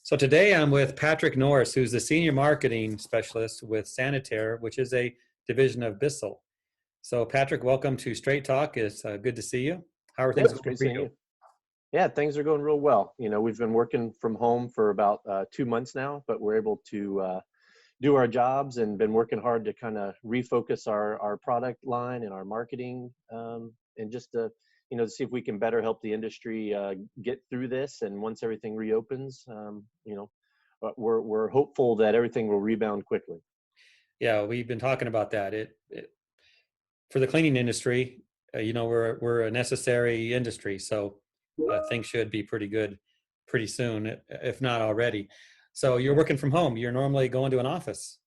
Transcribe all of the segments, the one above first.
So today I'm with Patrick Norris, who's the senior marketing specialist with Sanitaire, which is a division of Bissell. So Patrick, welcome to Straight Talk. It's good to see you. How are Yeah, things it's going great for seeing you? you. Yeah, things are going real well. We've been working from home for about 2 months now, but we're able to do our jobs and been working hard to kind of refocus our product line and our marketing, and just to see if we can better help the industry get through this. And once everything reopens, but we're hopeful that everything will rebound quickly. Yeah, we've been talking about that. For the cleaning industry, we're a necessary industry, so things should be pretty good pretty soon, if not already. So you're working from home. You're normally going to an office.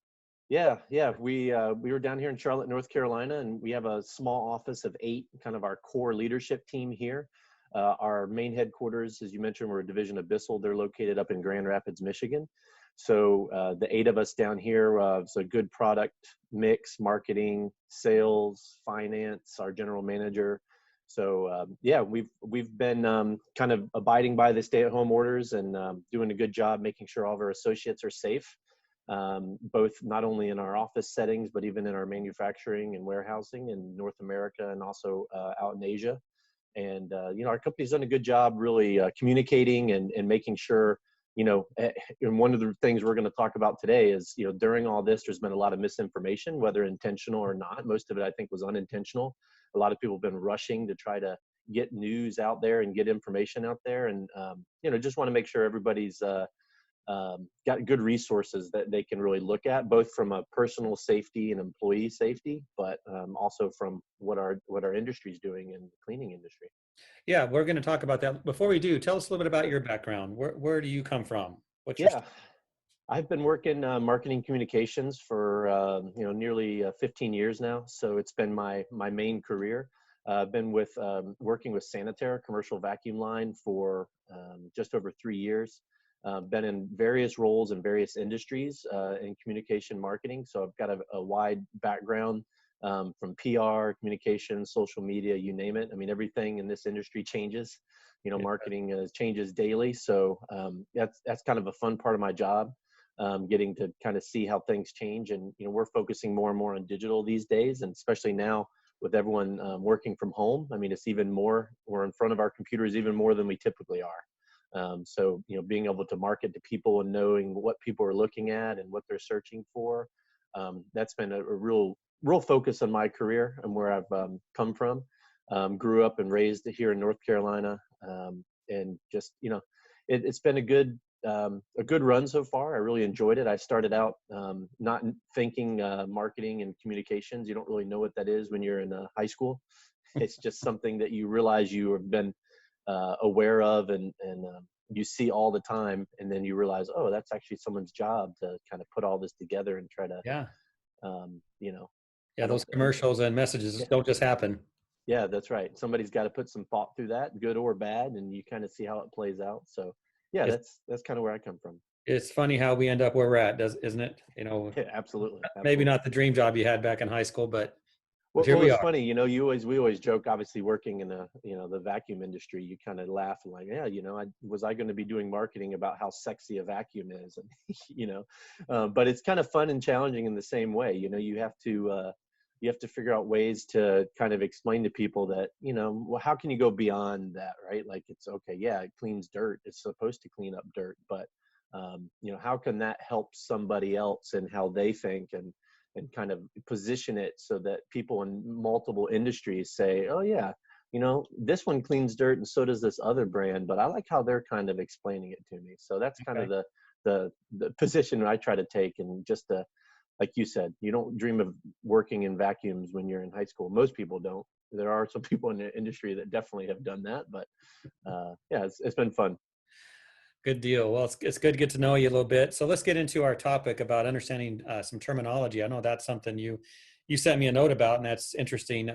Yeah. We were down here in Charlotte, North Carolina, and we have a small office of 8, kind of our core leadership team here. Our main headquarters, as you mentioned, we're a division of Bissell. They're located up in Grand Rapids, Michigan. So the 8 of us down here, it's a good product mix, marketing, sales, finance, our general manager. So yeah, we've been kind of abiding by the stay-at-home orders and doing a good job making sure all of our associates are safe. Both not only in our office settings, but even in our manufacturing and warehousing in North America and also out in Asia. And, our company's done a good job really communicating and making sure, and one of the things we're going to talk about today is, during all this, there's been a lot of misinformation, whether intentional or not. Most of it, I think, was unintentional. A lot of people have been rushing to try to get news out there and get information out there. And, just want to make sure everybody's got good resources that they can really look at, both from a personal safety and employee safety, but also from what our industry is doing in the cleaning industry. Yeah, we're going to talk about that. Before we do, tell us a little bit about your background. Where do you come from? What's your Yeah, I've been working marketing communications for nearly 15 years now, so it's been my main career. I've been working with Sanitaire commercial vacuum line for just over 3 years. Been in various roles in various industries in communication marketing. So I've got a wide background from PR, communication, social media, you name it. I mean, everything in this industry changes. Marketing changes daily. So that's kind of a fun part of my job, getting to kind of see how things change. And, we're focusing more and more on digital these days, and especially now with everyone working from home. I mean, it's even more, we're in front of our computers even more than we typically are. So, being able to market to people and knowing what people are looking at and what they're searching for, that's been a real focus on my career and where I've come from. Grew up and raised here in North Carolina, and just, it's been a good run so far. I really enjoyed it. I started out not thinking marketing and communications. You don't really know what that is when you're in high school. It's just something that you realize you have been aware of and you see all the time, and then you realize, oh, that's actually someone's job to kind of put all this together and try to Yeah. you know Yeah, I those don't commercials and messages yeah, don't just happen. yeah, that's right. Somebody's got to put some thought through that, good or bad, and you kind of see how it plays out. So yeah, It's that's kind of where I come from. it's funny how we end up where we're at, isn't it? Yeah, absolutely, Maybe absolutely. not the dream job you had back in high school, but here Well, we it's are. funny, we always joke. Obviously, working in the vacuum industry, you kind of laugh and like, yeah, I going to be doing marketing about how sexy a vacuum is, and but it's kind of fun and challenging in the same way. You have to figure out ways to kind of explain to people that, well, how can you go beyond that, right? Like, it's okay, yeah, it cleans dirt. It's supposed to clean up dirt, but how can that help somebody else and how they think, and kind of position it so that people in multiple industries say, oh yeah, this one cleans dirt and so does this other brand, but I like how they're kind of explaining it to me. So that's kind Okay. of the position I try to take. And just like you said, you don't dream of working in vacuums when you're in high school. Most people don't. There are some people in the industry that definitely have done that, but yeah, it's been fun. Good deal. Well, it's good to get to know you a little bit. So let's get into our topic about understanding some terminology. I know that's something you sent me a note about, and that's interesting.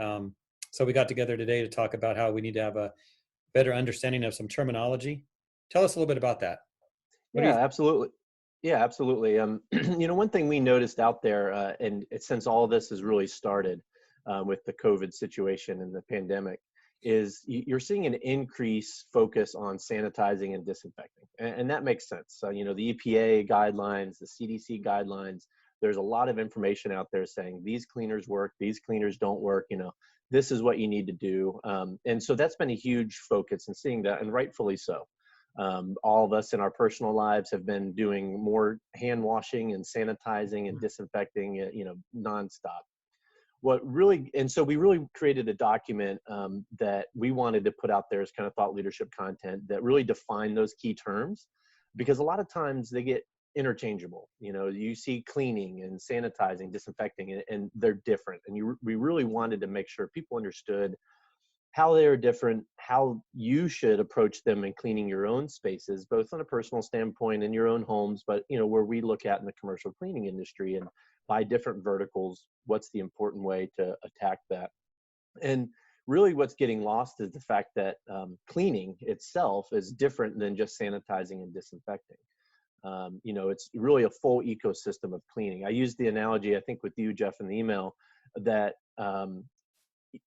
So we got together today to talk about how we need to have a better understanding of some terminology. Tell us a little bit about that. What do you Yeah, think? absolutely. Yeah, absolutely. One thing we noticed out there, since all of this has really started with the COVID situation and the pandemic, is you're seeing an increase focus on sanitizing and disinfecting. And that makes sense. So, the EPA guidelines, the CDC guidelines, there's a lot of information out there saying these cleaners work, these cleaners don't work, this is what you need to do. And so that's been a huge focus, and seeing that, and rightfully so. All of us in our personal lives have been doing more hand washing and sanitizing and disinfecting, nonstop. And so we really created a document that we wanted to put out there as kind of thought leadership content that really defined those key terms, because a lot of times they get interchangeable. You see cleaning and sanitizing, disinfecting, and they're different. And we really wanted to make sure people understood how they are different, how you should approach them in cleaning your own spaces, both on a personal standpoint in your own homes, but where we look at in the commercial cleaning industry, and by different verticals, what's the important way to attack that. And really what's getting lost is the fact that cleaning itself is different than just sanitizing and disinfecting. It's really a full ecosystem of cleaning. I used the analogy, I think with you, Jeff, in the email, that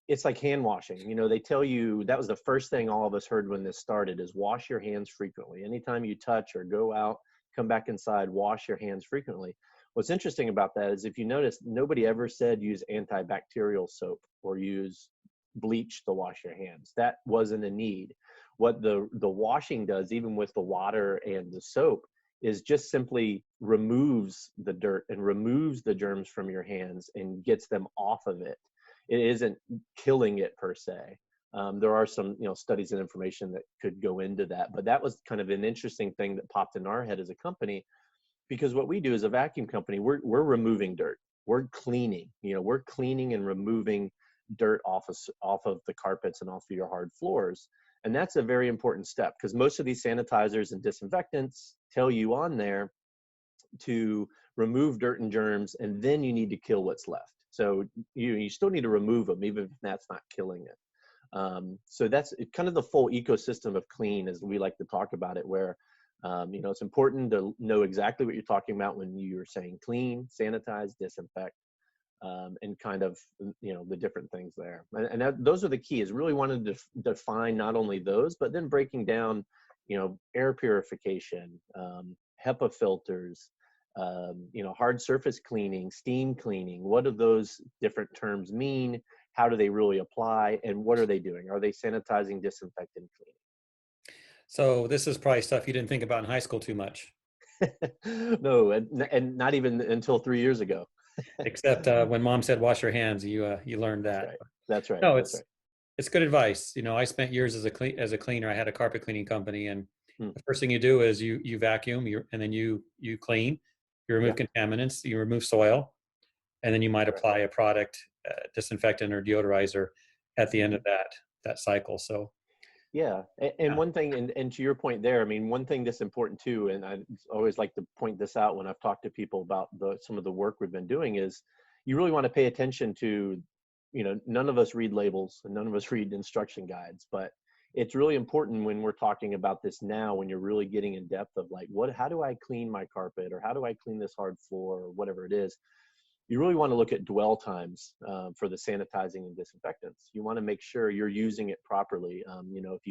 it's like hand washing. They tell you, that was the first thing all of us heard when this started, is wash your hands frequently. Anytime you touch or go out, come back inside, wash your hands frequently. What's interesting about that is, if you notice, nobody ever said use antibacterial soap or use bleach to wash your hands. That wasn't a need. What the washing does, even with the water and the soap, is just simply removes the dirt and removes the germs from your hands and gets them off of it. It isn't killing it per se. There are some studies and information that could go into that, but that was kind of an interesting thing that popped in our head as a company, because what we do as a vacuum company, we're removing dirt, we're cleaning, we're cleaning and removing dirt off of the carpets and off of your hard floors. And that's a very important step, because most of these sanitizers and disinfectants tell you on there to remove dirt and germs, and then you need to kill what's left. So you still need to remove them, even if that's not killing it. So that's kind of the full ecosystem of clean, as we like to talk about it, where it's important to know exactly what you're talking about when you're saying clean, sanitize, disinfect, and kind of the different things there. And those are the keys. Really wanted to define not only those, but then breaking down air purification, HEPA filters, hard surface cleaning, steam cleaning. What do those different terms mean? How do they really apply? And what are they doing? Are they sanitizing, disinfecting, cleaning? So this is probably stuff you didn't think about in high school too much. No, and not even until 3 years ago. Except when mom said wash your hands, you learned That's that. right. That's right. No, That's right. it's good advice. I spent years as a cleaner. I had a carpet cleaning company, and Hmm. the first thing you do is you vacuum, and then you clean, you remove Yeah. contaminants, you remove soil, and then you might Correct. apply a product, disinfectant or deodorizer at the end of that cycle. So Yeah. And yeah. one thing, and to your point there, I mean, one thing that's important too, and I always like to point this out when I've talked to people about some of the work we've been doing, is you really want to pay attention to, none of us read labels and none of us read instruction guides, but it's really important when we're talking about this now, when you're really getting in depth of like, how do I clean my carpet, or how do I clean this hard floor, or whatever it is. You really want to look at dwell times for the sanitizing and disinfectants. You want to make sure you're using it properly. If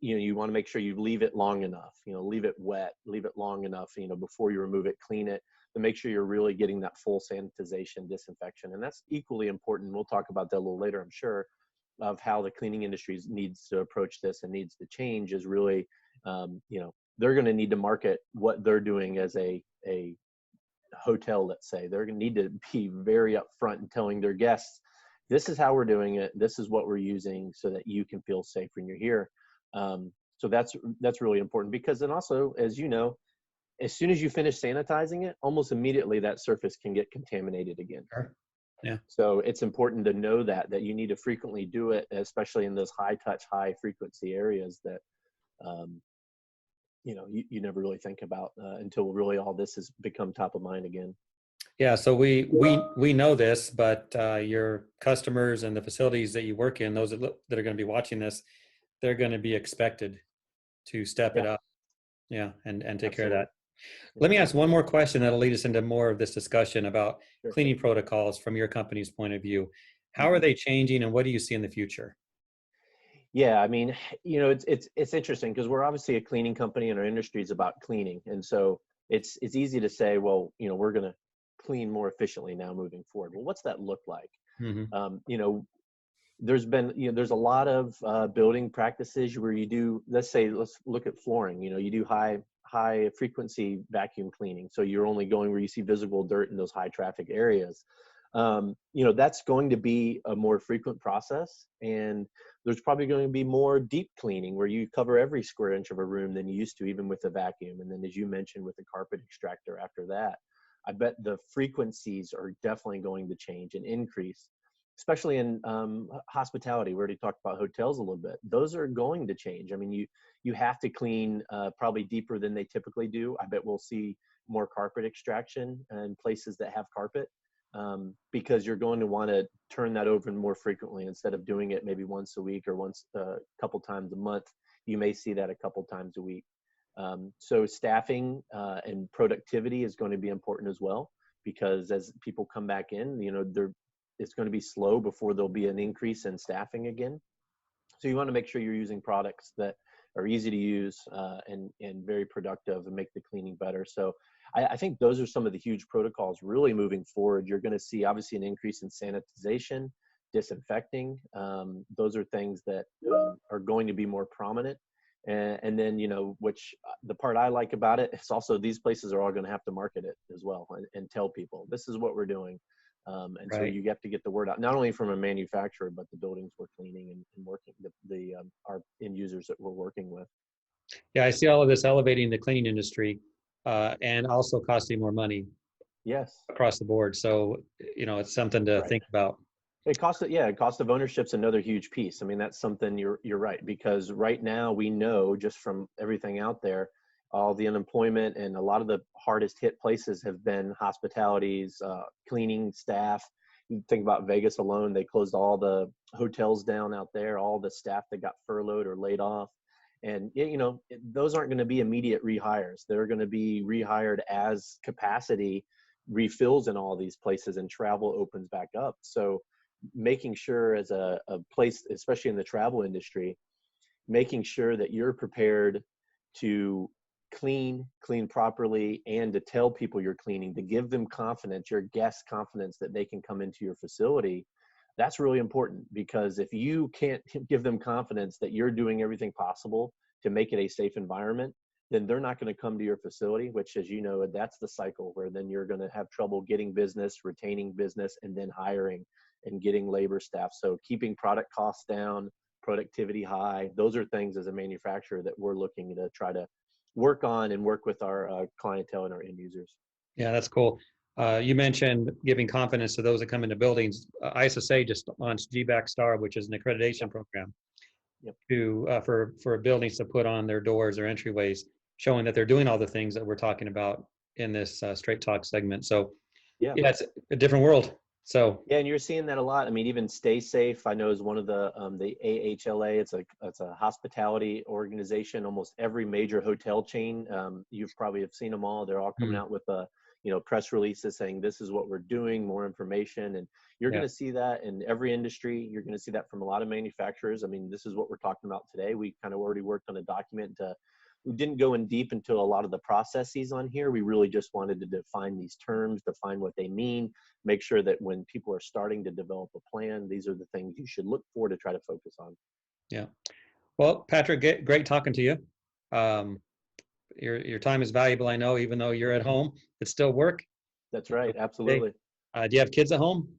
you want to make sure you leave it long enough, leave it wet, leave it long enough, before you remove it, clean it, to make sure you're really getting that full sanitization, disinfection. And that's equally important. We'll talk about that a little later, I'm sure, of how the cleaning industry needs to approach this and needs to change. Is really, they're going to need to market what they're doing as a hotel. Let's say they're going to need to be very upfront and telling their guests, this is how we're doing it, this is what we're using, so that you can feel safe when you're here. So that's really important, because then also, as you know, as soon as you finish sanitizing it, almost immediately that surface can get contaminated again. Sure. Yeah. So it's important to know that you need to frequently do it, especially in those high touch, high frequency areas that you never really think about until really all this has become top of mind again. Yeah, so we know this, but your customers and the facilities that you work in, those that are going to be watching this, they're going to be expected to step it Yeah, up, yeah, and take care of absolutely. that. Let me ask one more question that'll lead us into more of this discussion about Sure. cleaning protocols from your company's point of view. How Mhm. are they changing, and what do you see in the future? Yeah, I mean, it's interesting because we're obviously a cleaning company and our industry is about cleaning. And so it's easy to say, well, we're going to clean more efficiently now moving forward. Well, what's that look like? Hmm. Um, you know, there's a lot of building practices where you do, let's look at flooring. You do high frequency vacuum cleaning, so you're only going where you see visible dirt in those high traffic areas. That's going to be a more frequent process, and there's probably going to be more deep cleaning where you cover every square inch of a room than you used to, even with the vacuum. And then, as you mentioned, with the carpet extractor after that, I bet the frequencies are definitely going to change and increase, especially in hospitality. We already talked about hotels a little bit. Those are going to change. I mean, you have to clean probably deeper than they typically do. I bet we'll see more carpet extraction in places that have carpet, because you're going to want to turn that over more frequently instead of doing it maybe once a week or once a couple times a month. You may see that a couple times a week. So staffing and productivity is going to be important as well, because as people come back in, it's going to be slow before there'll be an increase in staffing again. So you want to make sure you're using products that are easy to use, and very productive and make the cleaning better. So I think those are some of the huge protocols really moving forward. You're going to see obviously an increase in sanitization, disinfecting. Those are things that are going to be more prominent. And then, which the part I like about it is also these places are all going to have to market it as well, and tell people this is what we're doing. And so Right. you have to get the word out, not only from a manufacturer, but the buildings we're cleaning and working, our end users that we're working with. Yeah, I see all of this elevating the cleaning industry, and also costing more money Yes, across the board. So, it's something to right. think about. Cost of ownership's another huge piece. I mean, that's something you're right, because right now we know just from everything out there, all the unemployment and a lot of the hardest hit places have been hospitalities, cleaning staff. You think about Vegas alone, they closed all the hotels down out there, all the staff that got furloughed or laid off. And those aren't going to be immediate rehires. They're going to be rehired as capacity refills in all these places and travel opens back up. So making sure as a place, especially in the travel industry, making sure that you're prepared to clean properly, and to tell people you're cleaning, to give them confidence, your guests confidence that they can come into your facility. That's really important, because if you can't give them confidence that you're doing everything possible to make it a safe environment, then they're not going to come to your facility, which, as you know, that's the cycle where then you're going to have trouble getting business, retaining business, and then hiring and getting labor staff. So keeping product costs down, productivity high, those are things as a manufacturer that we're looking to try to work on and work with our clientele and our end users. Yeah, that's cool. You mentioned giving confidence to those that come into buildings. ISSA just launched GBAC Star, which is an accreditation Yep. program Yep. for buildings to put on their doors or entryways, showing that they're doing all the things that we're talking about in this Straight Talk segment. So, Yeah. yeah, it's a different world. So, Yeah, and you're seeing that a lot. I mean, even Stay Safe, I know, is one of the AHLA. It's a hospitality organization. Almost every major hotel chain, you've probably have seen them all. They're all coming mm, out with press releases saying this is what we're doing, more information, and you're going yeah, to see that in every industry. You're going to see that from a lot of manufacturers. I mean, this is what we're talking about today. We kind of already worked on a document to. We didn't go in deep into a lot of the processes on here. We really just wanted to define these terms, define what they mean, make sure that when people are starting to develop a plan, these are the things you should look for to try to focus on. yeah. Well, Patrick, great talking to you. Um, your time is valuable, I know, even though you're at home, it's still work. That's right. Hey, Absolutely. do you have kids at home?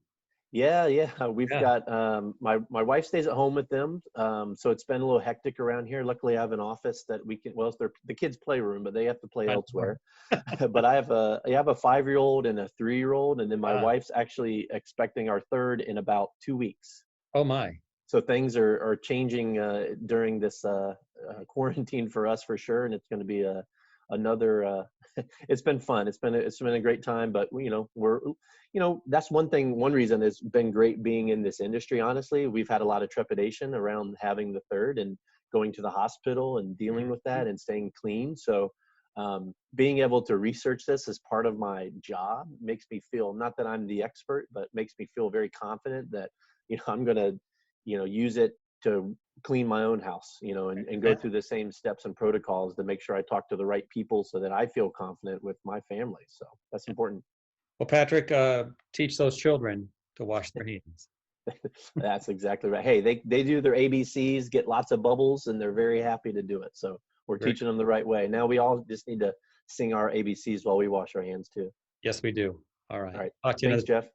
Yeah. We've Yeah. got my wife stays at home with them, so it's been a little hectic around here. Luckily, I have an office that we can. Well, it's the kids' playroom, but they have to play Not anymore. elsewhere. But I have a 5-year-old and a 3-year-old, and then my Ah, wife's actually expecting our third in about 2 weeks. oh my. So things are changing during this quarantine for us for sure, and it's going to be another. It's been fun. It's been a great time, but that's one reason it's been great being in this industry. Honestly, we've had a lot of trepidation around having the third and going to the hospital and dealing with Mhm. that and staying clean. So being able to research this as part of my job makes me feel, not that I'm the expert, but makes me feel very confident that I'm going to use it to clean my own house, you know, and go through the same steps and protocols to make sure I talk to the right people so that I feel confident with my family. So that's important. Well, Patrick, teach those children to wash their hands. That's exactly right. Hey, they do their ABCs, get lots of bubbles, and they're very happy to do it. So we're Very- teaching them the right way. Now we all just need to sing our ABCs while we wash our hands too. Yes, we do. All All right. right. Talk to you Thanks, another. Jeff.